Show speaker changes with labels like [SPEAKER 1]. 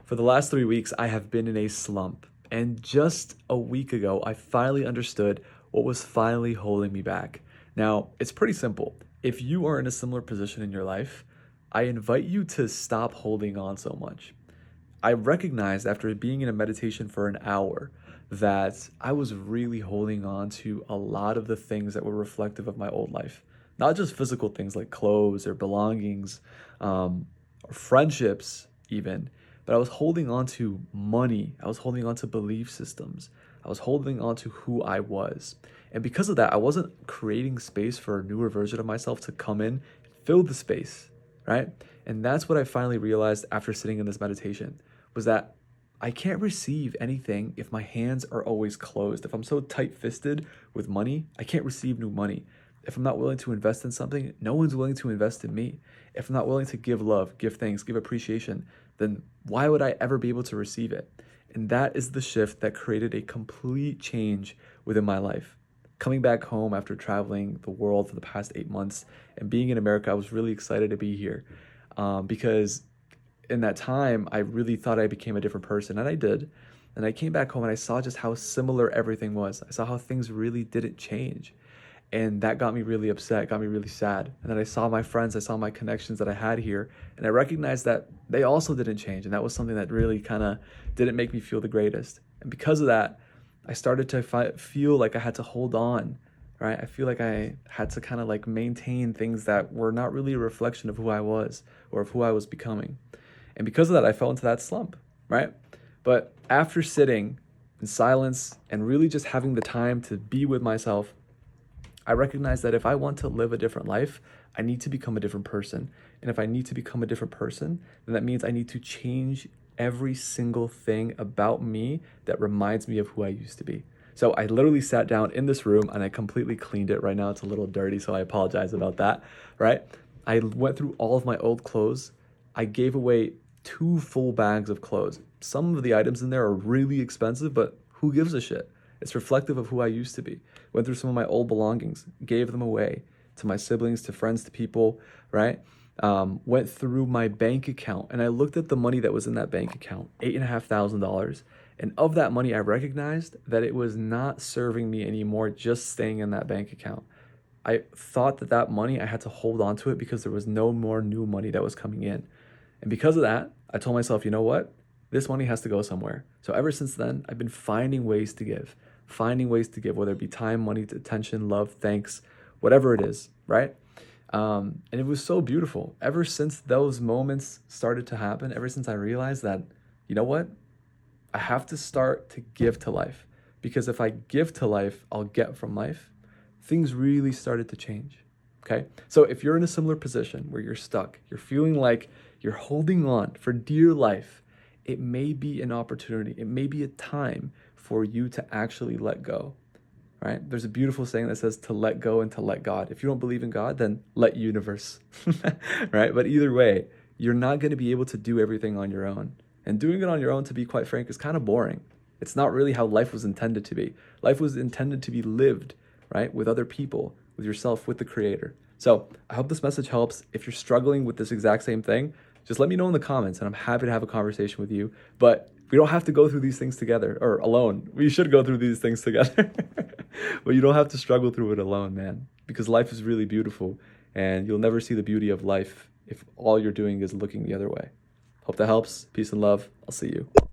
[SPEAKER 1] For the last 3 weeks, I have been in a slump. And just a week ago, I finally understood what was finally holding me back. Now, it's pretty simple. If you are in a similar position in your life, I invite you to stop holding on so much. I recognized after being in a meditation for an hour that I was really holding on to a lot of the things that were reflective of my old life. Not just physical things like clothes or belongings, or friendships, even, but I was holding on to money. I was holding on to belief systems. I was holding on to who I was. And because of that, I wasn't creating space for a newer version of myself to come in, fill the space, right? And that's what I finally realized after sitting in this meditation was that I can't receive anything if my hands are always closed. If I'm so tight-fisted with money, I can't receive new money. If I'm not willing to invest in something, no one's willing to invest in me. If I'm not willing to give love, give thanks, give appreciation, then why would I ever be able to receive it? And that is the shift that created a complete change within my life. Coming back home after traveling the world for the past 8 months and being in America, I was really excited to be here because in that time, I really thought I became a different person, and I did. And I came back home and I saw just how similar everything was. I saw how things really didn't change. And that got me really upset, got me really sad. And then I saw my friends, I saw my connections that I had here, and I recognized that they also didn't change. And that was something that really kind of didn't make me feel the greatest. And because of that, I started to feel like I had to hold on, right? I feel like I had to kind of like maintain things that were not really a reflection of who I was or of who I was becoming. And because of that, I fell into that slump, right? But after sitting in silence and really just having the time to be with myself, I recognize that if I want to live a different life, I need to become a different person. And if I need to become a different person, then that means I need to change every single thing about me that reminds me of who I used to be. So I literally sat down in this room and I completely cleaned it. Right now it's a little dirty, so I apologize about that, right? I went through all of my old clothes. I gave away 2 full bags of clothes. Some of the items in there are really expensive, but who gives a shit? It's reflective of who I used to be. Went through some of my old belongings, gave them away to my siblings, to friends, to people, right? Went through my bank account and I looked at the money that was in that bank account, $8,500. And of that money, I recognized that it was not serving me anymore just staying in that bank account. I thought that that money, I had to hold on to it because there was no more new money that was coming in. And because of that, I told myself, you know what? This money has to go somewhere. So ever since then, I've been finding ways to give, whether it be time, money, attention, love, thanks, whatever it is, right? And it was so beautiful. Ever since those moments started to happen, ever since I realized that, you know what? I have to start to give to life. Because if I give to life, I'll get from life. Things really started to change. Okay? So if you're in a similar position where you're stuck, you're feeling like you're holding on for dear life, it may be an opportunity. It may be a time for you to actually let go, right? There's a beautiful saying that says to let go and to let God. If you don't believe in God, then let universe, right? But either way, you're not going to be able to do everything on your own. And doing it on your own, to be quite frank, is kind of boring. It's not really how life was intended to be. Life was intended to be lived, right? With other people, with yourself, with the Creator. So I hope this message helps. If you're struggling with this exact same thing, just let me know in the comments and I'm happy to have a conversation with you. But we don't have to go through these things together or alone. We should go through these things together. But you don't have to struggle through it alone, man, because life is really beautiful and you'll never see the beauty of life if all you're doing is looking the other way. Hope that helps. Peace and love. I'll see you.